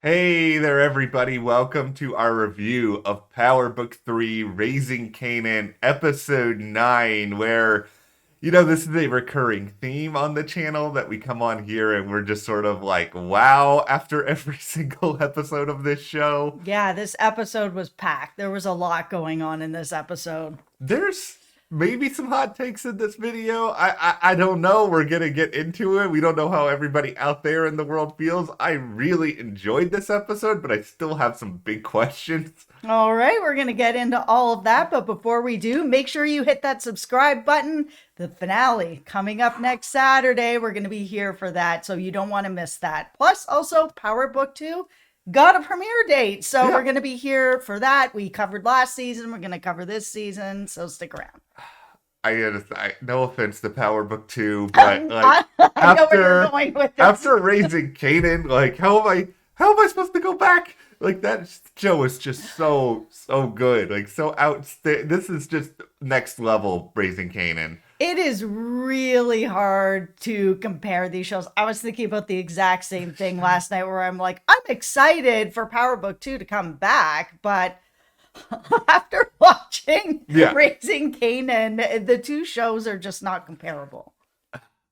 Hey there, everybody. Welcome to our review of Power Book 3 Raising Kanan, Episode 9, where, this is a recurring theme on the channel that we come on here and we're just sort of like, wow, after every single episode of this show. Yeah, this episode was packed. There was a lot going on in this episode. There's maybe some hot takes in this video. I don't know. We're gonna get into it. We don't know how everybody out there in the world feels. I really enjoyed this episode, but I still have some big questions. All right, we're going to get into all of that. But before we do, make sure you hit that subscribe button. The finale coming up next Saturday. We're going to be here for that. So you don't want to miss that. Plus, also, Power Book 2 got a premiere date. So we're going to be here for that. We covered last season. We're going to cover this season. So stick around. No offense to Power Book 2, but like I know where you're going with this. After Raising Kanan, like how am I supposed to go back? Like that show is just so good, like so outstanding. This is just next level Raising Kanan. It is really hard to compare these shows. I was thinking about the exact same thing last night where I'm like, I'm excited for Power Book 2 to come back, but after watching Raising Kanan, the two shows are just not comparable.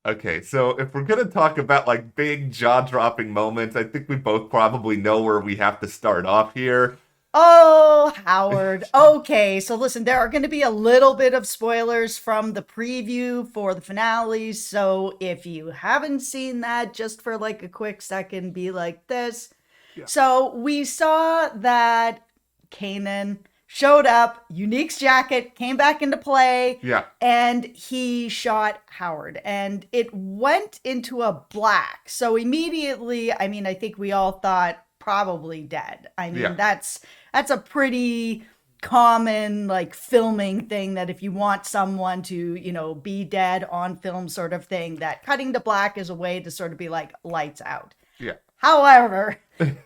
Okay, so if we're gonna talk about like big jaw-dropping moments, I think we both probably know where we have to start off here. Oh, Howard. Okay, so listen, there are going to be a little bit of spoilers from the preview for the finale. So if you haven't seen that, just for like a quick second, be like this. Yeah. So we saw that Kanan showed up, Unique's jacket came back into play, and he shot Howard, and it went into a black. So immediately, I mean, I think we all thought probably dead. I mean, that's a pretty common like filming thing, that if you want someone to, be dead on film sort of thing, that cutting to black is a way to sort of be like lights out. Yeah. However,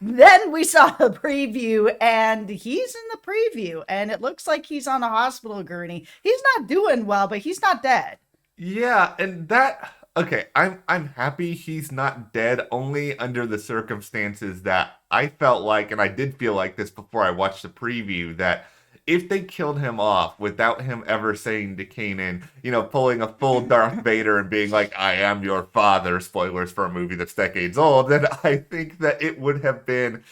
then we saw the preview, and he's in the preview, and it looks like he's on a hospital gurney. He's not doing well, but he's not dead. Yeah, and okay, I'm happy he's not dead, only under the circumstances that I felt like, and I did feel like this before I watched the preview, that if they killed him off without him ever saying to Kanan, pulling a full Darth Vader and being like, I am your father, spoilers for a movie that's decades old, then I think that it would have been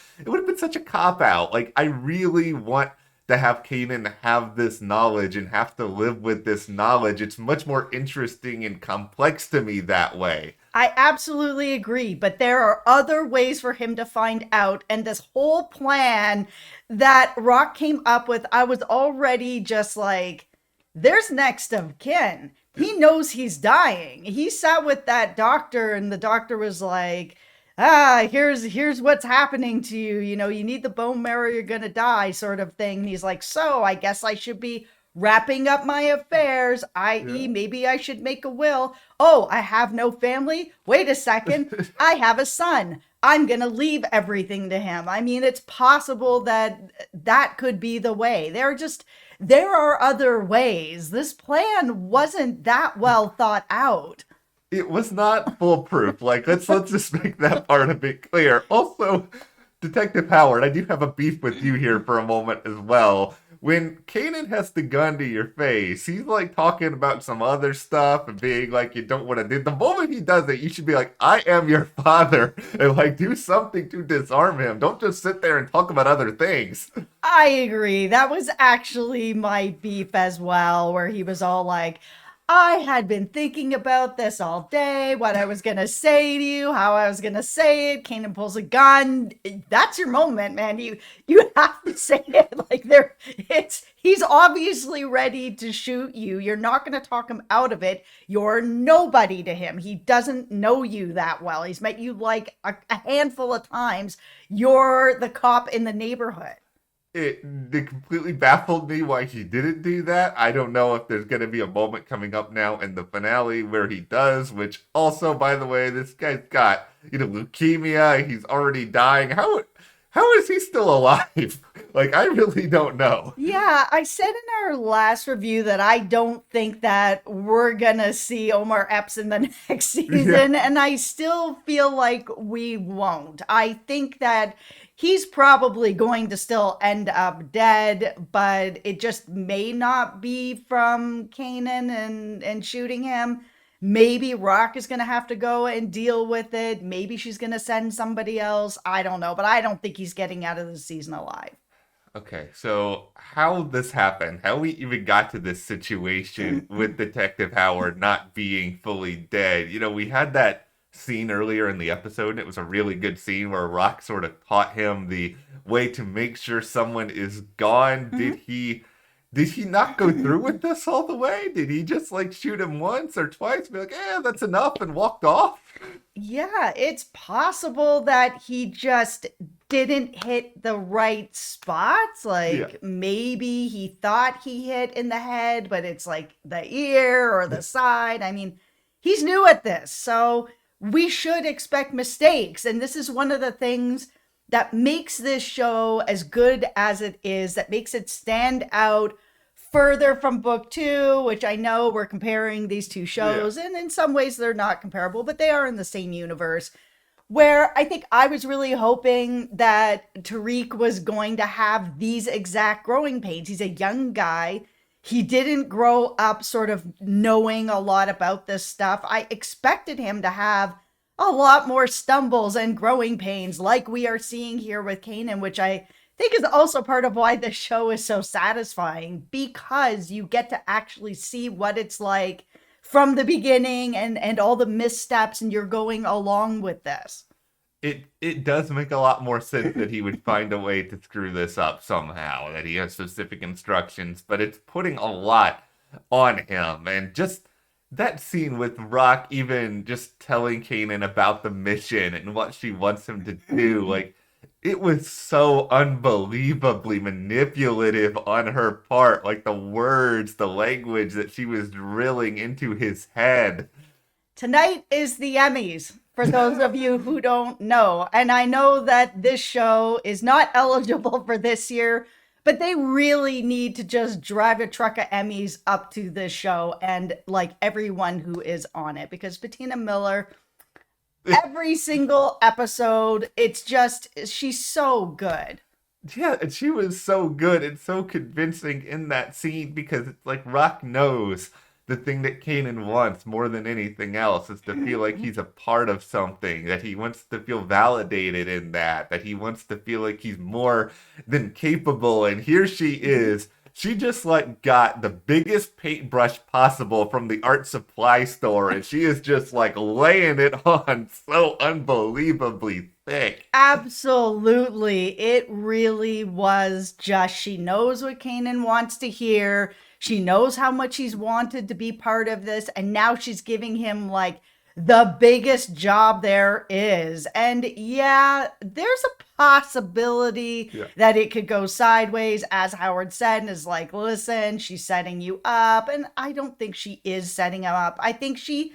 such a cop-out. Like, I really want to have Kanan have this knowledge and have to live with this knowledge. It's much more interesting and complex to me that way. I absolutely agree, but there are other ways for him to find out, and this whole plan that Rock came up with, I was already just like, there's next of kin. He knows he's dying. He sat with that doctor, and the doctor was like, here's what's happening to you. You need the bone marrow, you're gonna die, sort of thing. And he's like, so I guess I should be wrapping up my affairs, i.e. maybe I should make a will. Oh, I have no family? Wait a second. I have a son. I'm going to leave everything to him. I mean, it's possible that could be the way. There are other ways. This plan wasn't that well thought out. It was not foolproof. Like, let's just make that part a bit clear. Also, Detective Howard, I do have a beef with you here for a moment as well. When Kanan has the gun to your face, he's like talking about some other stuff and being like, you don't want to do. The moment he does it, you should be like, I am your father, and like do something to disarm him. Don't just sit there and talk about other things. I agree. That was actually my beef as well, where he was all like, I had been thinking about this all day, what I was going to say to you, how I was going to say it. Kanan pulls a gun. That's your moment, man. You have to say it like he's obviously ready to shoot you. You're not going to talk him out of it. You're nobody to him. He doesn't know you that well. He's met you like a handful of times. You're the cop in the neighborhood. It completely baffled me why he didn't do that. I don't know if there's going to be a moment coming up now in the finale where he does, which also, by the way, this guy's got, leukemia. He's already dying. How is he still alive? Like, I really don't know. Yeah, I said in our last review that I don't think that we're gonna see Omar Epps in the next Yeah. season, and I still feel like we won't. I think that he's probably going to still end up dead, but it just may not be from Kanan and shooting him. Maybe Rock is gonna have to go and deal with it. Maybe she's gonna send somebody else. I don't know, but I don't think he's getting out of the season alive. Okay, so how this happened, how we even got to this situation with Detective Howard not being fully dead. We had that scene earlier in the episode, and it was a really good scene where Rock sort of taught him the way to make sure someone is gone. Did he not go through with this all the way? Did he just like shoot him once or twice, be like, that's enough, and walked off? Yeah, it's possible that he just didn't hit the right spots. Yeah. Like maybe he thought he hit in the head, but it's like the ear or the side. I mean, he's new at this, so we should expect mistakes. And this is one of the things that makes this show as good as it is, that makes it stand out further from book two, which I know we're comparing these two shows, and in some ways they're not comparable, but they are in the same universe. Where I think I was really hoping that Tariq was going to have these exact growing pains. He's a young guy. He didn't grow up sort of knowing a lot about this stuff. I expected him to have a lot more stumbles and growing pains like we are seeing here with Kanan, which I think is also part of why the show is so satisfying, because you get to actually see what it's like from the beginning and all the missteps, and you're going along with this. It does make a lot more sense that he would find a way to screw this up somehow, that he has specific instructions, but it's putting a lot on him. And just that scene with Rock even just telling Kanan about the mission and what she wants him to do, like, it was so unbelievably manipulative on her part. Like the words, the language that she was drilling into his head. Tonight is the Emmys, for those of you who don't know. And I know that this show is not eligible for this year, but they really need to just drive a truck of Emmys up to this show and like everyone who is on it, because Bettina Miller, every single episode, it's just, she's so good. Yeah, and she was so good and so convincing in that scene, because it's like Rock knows the thing that Kanan wants more than anything else is to feel like he's a part of something, that he wants to feel validated in that he wants to feel like he's more than capable. And here she is. She just like got the biggest paintbrush possible from the art supply store, and she is just like laying it on so unbelievably thick. Absolutely. It really was just, she knows what Kanan wants to hear. She knows how much he's wanted to be part of this. And now she's giving him like the biggest job there is. And yeah, there's a possibility that it could go sideways, as Howard said, and is like, listen, she's setting you up. And I don't think she is setting him up. I think she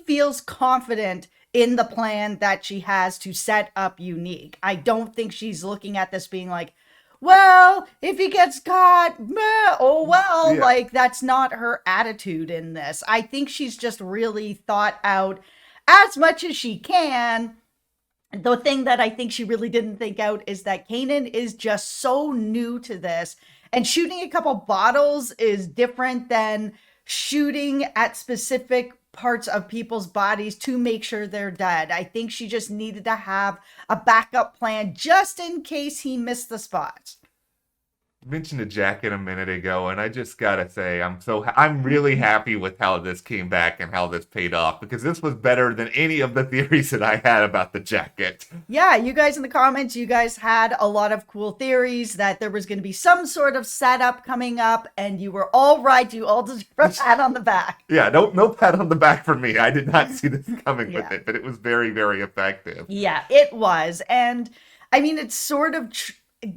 feels confident in the plan that she has to set up Unique. I don't think she's looking at this being like, well, if he gets caught, meh, oh well, like that's not her attitude in this. I think she's just really thought out as much as she can. The thing that I think she really didn't think out is that Kanan is just so new to this, and shooting a couple bottles is different than shooting at specific parts of people's bodies to make sure they're dead. I think she just needed to have a backup plan just in case he missed the spots. Mentioned a jacket a minute ago, and I just gotta say, I'm really happy with how this came back and how this paid off, because this was better than any of the theories that I had about the jacket. Yeah, you guys in the comments, you guys had a lot of cool theories that there was going to be some sort of setup coming up, and you were all right. You all deserve a pat on the back. Yeah, no pat on the back for me. I did not see this coming with it, but it was very, very effective. Yeah, it was. And I mean, it's sort of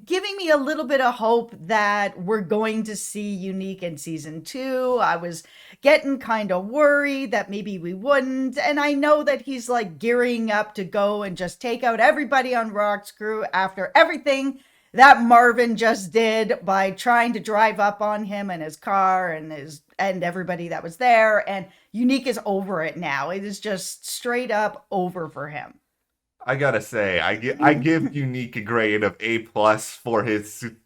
giving me a little bit of hope that we're going to see Unique in season 2. I was getting kind of worried that maybe we wouldn't. And I know that he's like gearing up to go and just take out everybody on Rock's crew after everything that Marvin just did by trying to drive up on him and his car and everybody that was there. And Unique is over it now. It is just straight up over for him. I gotta say, I give Unique a grade of A+ for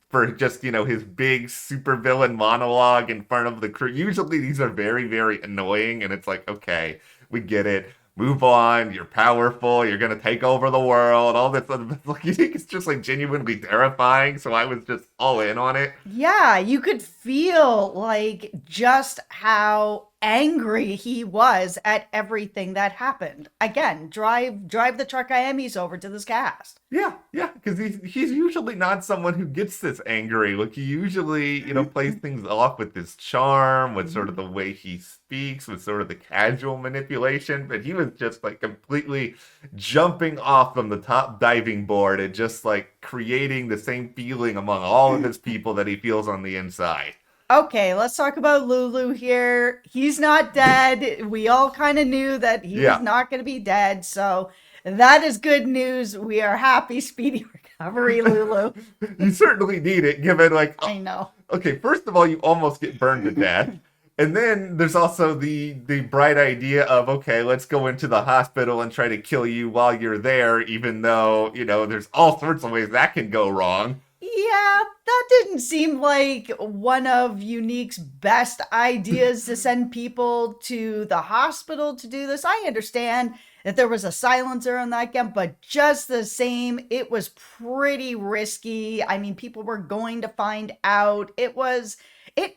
for just his big supervillain monologue in front of the crew. Usually these are very very annoying, and it's like, okay, we get it. Move on. You're powerful. You're gonna take over the world. All this other, like, Unique is just like genuinely terrifying. So I was just all in on it. Yeah, you could feel like just how angry he was at everything that happened. Again, drive the truck Emmys over to this cast. Yeah, yeah, because he's usually not someone who gets this angry. Like, he usually, plays things off with his charm, with sort of the way he speaks, with sort of the casual manipulation. But he was just like completely jumping off from the top diving board and just like creating the same feeling among all of his people that he feels on the inside. Okay, let's talk about Lulu here. He's not dead. We all kind of knew that he Yeah. was not going to be dead. So that is good news. We are happy. Speedy recovery, Lulu. You certainly need it, given like, I know. okay, first of all, you almost get burned to death. And then there's also the bright idea of, okay, let's go into the hospital and try to kill you while you're there, even though, there's all sorts of ways that can go wrong. Yeah, that didn't seem like one of Unique's best ideas to send people to the hospital to do this. I understand that there was a silencer on that gun, but just the same, it was pretty risky. I mean, people were going to find out. It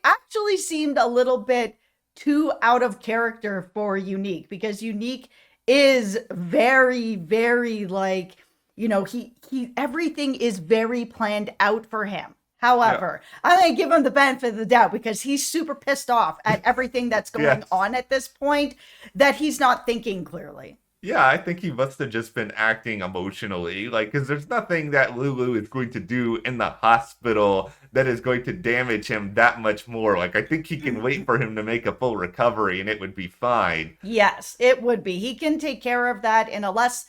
actually seemed a little bit too out of character for Unique, because Unique is very, very like, he everything is very planned out for him. However, I'm going to give him the benefit of the doubt because he's super pissed off at everything that's going Yes. on at this point, that he's not thinking clearly. Yeah, I think he must have just been acting emotionally. Like, because there's nothing that Lulu is going to do in the hospital that is going to damage him that much more. Like, I think he can wait for him to make a full recovery and it would be fine. Yes, it would be. He can take care of that in a less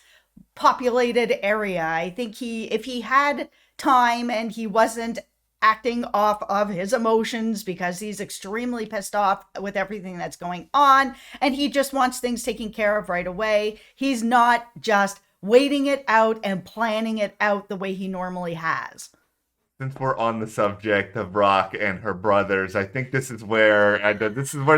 populated area. I think if he had time and he wasn't acting off of his emotions because he's extremely pissed off with everything that's going on and he just wants things taken care of right away, he's not just waiting it out and planning it out the way he normally has. Since we're on the subject of Rock and her brothers, I think this is where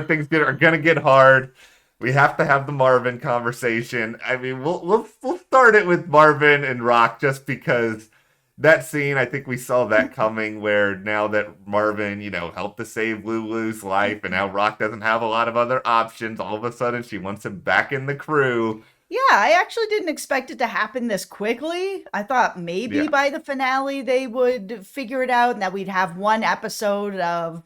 things are gonna get hard. We have to have the Marvin conversation. I mean, we'll start it with Marvin and Rock just because that scene, I think we saw that coming, where now that Marvin, helped to save Lulu's life and now Rock doesn't have a lot of other options, all of a sudden she wants him back in the crew. Yeah, I actually didn't expect it to happen this quickly. I thought maybe Yeah. by the finale they would figure it out and that we'd have one episode of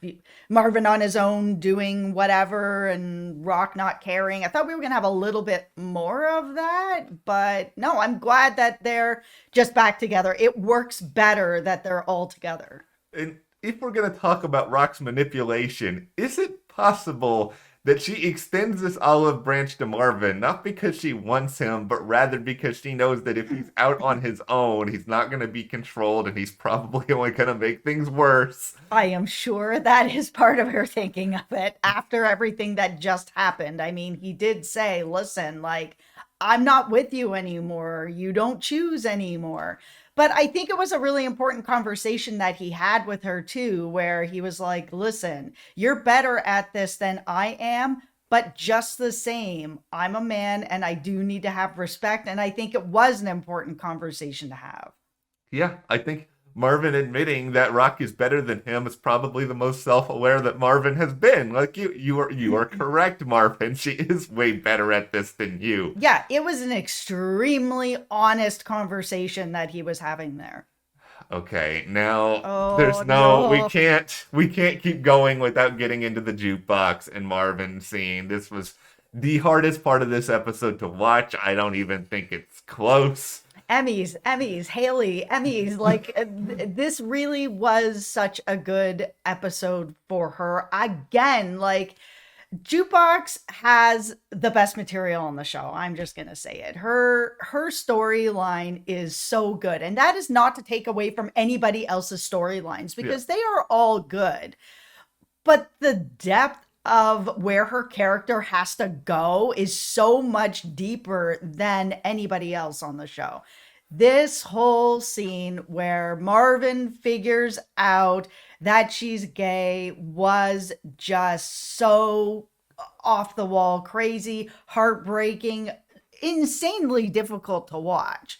Marvin on his own doing whatever and Rock not caring. I thought we were going to have a little bit more of that, but no, I'm glad that they're just back together. It works better that they're all together. And if we're going to talk about Rock's manipulation, is it possible that she extends this olive branch to Marvin, not because she wants him, but rather because she knows that if he's out on his own, he's not going to be controlled and he's probably only going to make things worse? I am sure that is part of her thinking of it after everything that just happened. I mean, he did say, listen, like, I'm not with you anymore. You don't choose anymore. But I think it was a really important conversation that he had with her too, where he was like, listen, you're better at this than I am, but just the same, I'm a man and I do need to have respect. And I think it was an important conversation to have. Yeah, I think Marvin admitting that Rock is better than him is probably the most self-aware that Marvin has been. Like, you are correct, Marvin. She is way better at this than you. Yeah, it was an extremely honest conversation that he was having there. Okay, now Oh, there's no. we can't keep going without getting into the jukebox and Marvin scene. This was the hardest part of this episode to watch. I don't even think it's close. Emmys, Haley, Emmys. Like, this really was such a good episode for her. Again, like, Jukebox has the best material on the show. I'm just gonna say it. Her storyline is so good, and that is not to take away from anybody else's storylines Yeah. because they are all good. But the depth of where her character has to go is so much deeper than anybody else on the show. This whole scene where Marvin figures out that she's gay was just so off the wall, crazy, heartbreaking, insanely difficult to watch.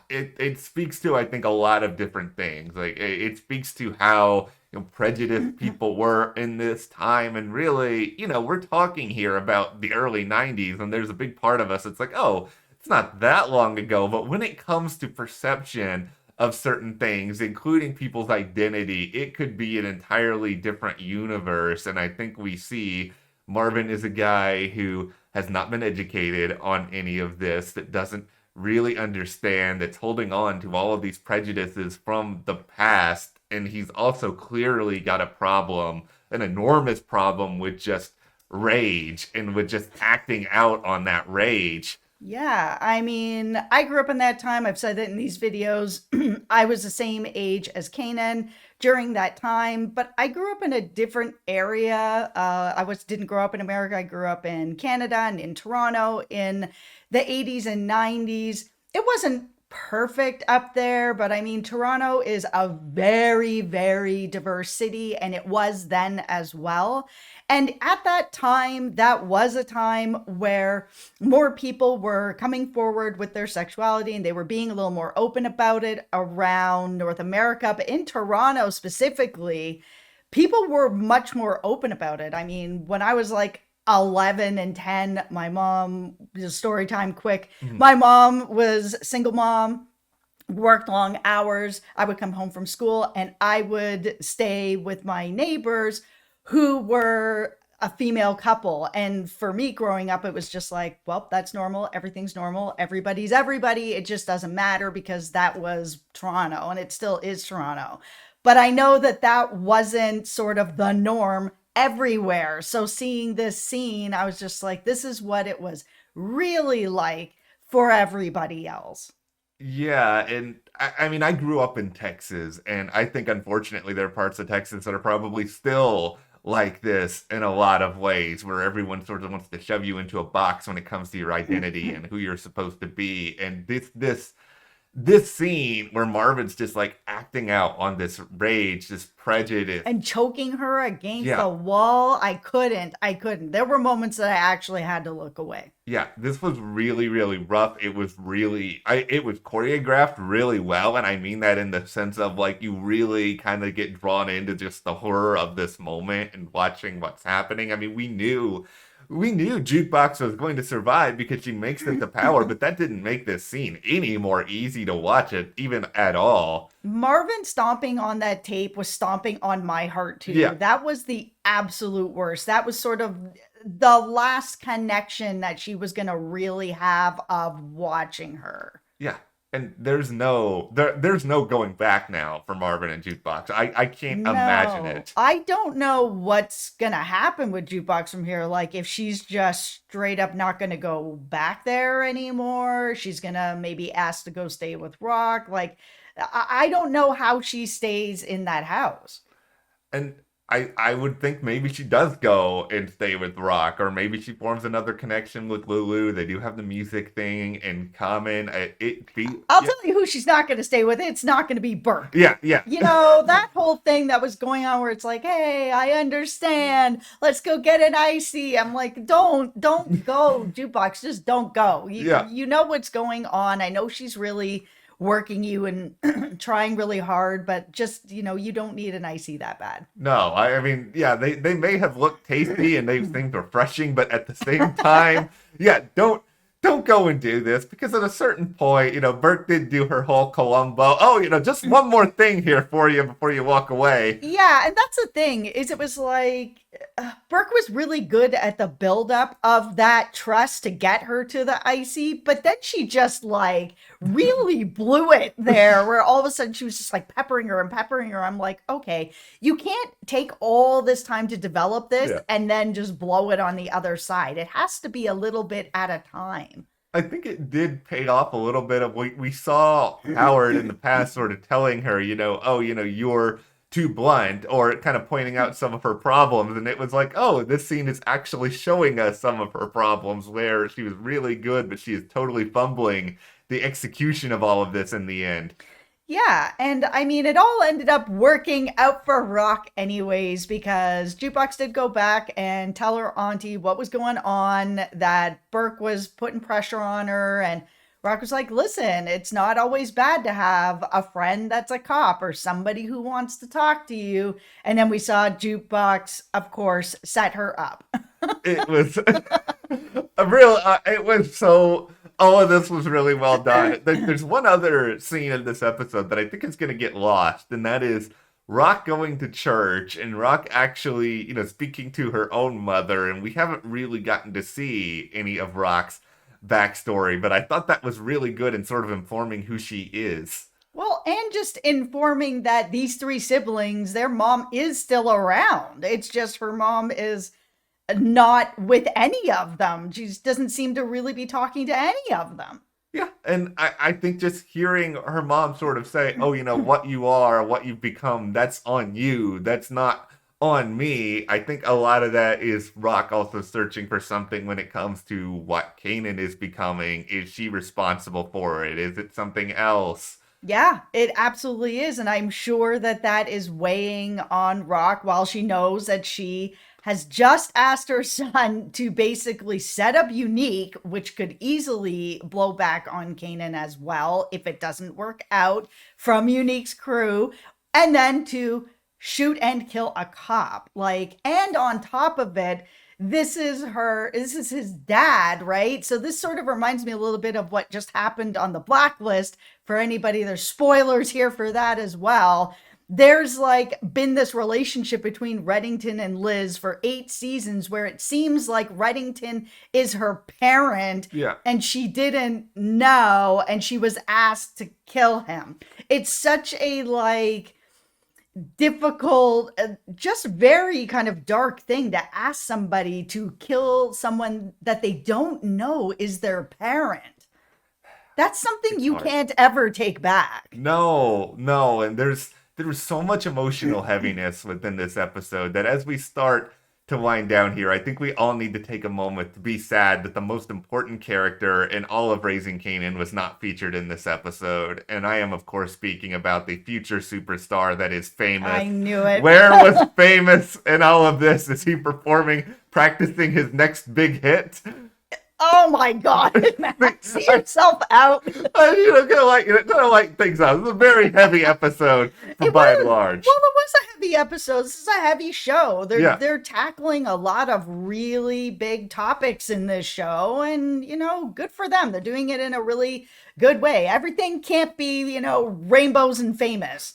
It speaks to, I think, a lot of different things. Like it speaks to how, prejudiced people were in this time, and really, we're talking here about the early '90s, and there's a big part of us. It's like, oh, it's not that long ago, but when it comes to perception of certain things, including people's identity, it could be an entirely different universe. And I think we see Marvin is a guy who has not been educated on any of this, that doesn't really understand, that's holding on to all of these prejudices from the past. And he's also clearly got a problem, an enormous problem with just rage and with just acting out on that rage. Yeah, I mean, I grew up in that time. I've said it in these videos. I was the same age as Kanan during that time, but I grew up in a different area. Didn't grow up in America. I grew up in Canada and in Toronto in the 80s and 90s. It wasn't perfect up there, but I mean, Toronto is a very, very diverse city, and it was then as well. And at that time, that was a time where more people were coming forward with their sexuality and they were being a little more open about it around North America. But in Toronto specifically, people were much more open about it. I mean, when I was like 11 and 10, my mom, just story time quick, my mom was single mom, worked long hours. I would come home from school and I would stay with my neighbors who were a female couple. And for me growing up, it was just like, well, that's normal. Everything's normal. Everybody's everybody. It just doesn't matter because that was Toronto and it still is Toronto. But I know that that wasn't sort of the norm everywhere. So seeing this scene, I was just like, this is what it was really like for everybody else. Yeah, and I mean, I grew up in Texas, and I think unfortunately there are parts of Texas that are probably still like this in a lot of ways, where everyone sort of wants to shove you into a box when it comes to your identity and who you're supposed to be. And this scene where Marvin's just like acting out on this rage, this prejudice. And choking her against Yeah. the wall, I couldn't. There were moments that I actually had to look away. Yeah, this was really, really rough. It was really, it was choreographed really well, and I mean that in the sense of like you really kind of get drawn into just the horror of this moment and watching what's happening. I mean, we knew Jukebox was going to survive because she makes it to power, but that didn't make this scene any more easy to watch it, even at all. Marvin stomping on that tape was stomping on my heart too. Yeah. That was the absolute worst. That was sort of the last connection that she was going to really have of watching her. Yeah. And there's no going back now for Marvin and Jukebox. I can't imagine it. I don't know what's going to happen with Jukebox from here. Like if she's just straight up not going to go back there anymore, she's going to maybe ask to go stay with Rock. Like I don't know how she stays in that house. And I would think maybe she does go and stay with Rock, or maybe she forms another connection with Lulu. They do have the music thing in common. I'll tell you who she's not going to stay with. It's not going to be Burke. Yeah, yeah. You know, that whole thing that was going on where it's like, hey, I understand. Let's go get an icy. I'm like, don't go, Jukebox. Just don't go. You know what's going on. I know she's really working you and trying really hard, but just, you don't need an icy that bad. No, I mean, yeah, they may have looked tasty and they seemed refreshing, but at the same time, yeah, don't go and do this, because at a certain point, Bert did do her whole Columbo. Oh, just one more thing here for you before you walk away. Yeah, and that's the thing, is it was like, Brooke was really good at the buildup of that trust to get her to the icy, but then she just like really blew it there, where all of a sudden she was just like peppering her and peppering her. I'm like, okay, you can't take all this time to develop this Yeah. and then just blow it on the other side. It has to be a little bit at a time. I think it did pay off a little bit of we saw Howard in the past sort of telling her, oh, you're too blunt, or kind of pointing out some of her problems, and it was like, oh, this scene is actually showing us some of her problems where she was really good, but she is totally fumbling the execution of all of this in the end. Yeah, and I mean, it all ended up working out for Rock anyways, because Jukebox did go back and tell her auntie what was going on, that Burke was putting pressure on her, and Rock was like, listen, it's not always bad to have a friend that's a cop or somebody who wants to talk to you. And then we saw Jukebox, of course, set her up. It was a real, it was so, all of this was really well done. There's one other scene in this episode that I think is going to get lost, and that is Rock going to church and Rock actually, speaking to her own mother, and we haven't really gotten to see any of Rock's backstory, but I thought that was really good in sort of informing who she is. Well, and just informing that these three siblings, their mom is still around. It's just her mom is not with any of them. She just doesn't seem to really be talking to any of them. Yeah, and I think just hearing her mom sort of say, oh, what you are, what you've become, that's on you. That's not on me. I think a lot of that is Rock also searching for something when it comes to what Kanan is becoming. Is she responsible for it? Is it something else? Yeah, it absolutely is. And I'm sure that that is weighing on Rock, while she knows that she has just asked her son to basically set up Unique, which could easily blow back on Kanan as well if it doesn't work out from Unique's crew, and then to shoot and kill a cop. And on top of it, this is his dad, right? So this sort of reminds me a little bit of what just happened on the Blacklist. For anybody, there's spoilers here for that as well. There's been this relationship between Reddington and Liz for 8 seasons where it seems like Reddington is her parent. Yeah. And she didn't know, and she was asked to kill him. It's such a difficult, just very kind of dark thing to ask somebody to kill someone that they don't know is their parent. That's something It's you hard. can't ever take back. No, and there was so much emotional heaviness within this episode that as we start to wind down here, I think we all need to take a moment to be sad that the most important character in all of Raising Kanan was not featured in this episode. And I am, of course, speaking about the future superstar that is Famous. I knew it. Where was Famous in all of this? Is he practicing his next big hit? Oh my God, Matt, see yourself out. Kind of like things out. It's a very heavy episode by and large. Well, it was a heavy episode. This is a heavy show. Yeah. They're tackling a lot of really big topics in this show, and good for them. They're doing it in a really good way. Everything can't be, rainbows and famous.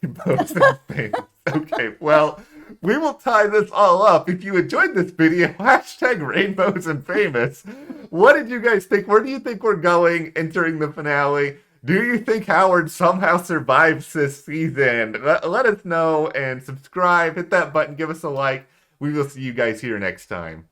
Rainbows and famous. Okay, well, we will tie this all up. If you enjoyed this video, hashtag Rainbows and Famous. What did you guys think? Where do you think we're going entering the finale? Do you think Howard somehow survives this season? Let us know and subscribe. Hit that button. Give us a like. We will see you guys here next time.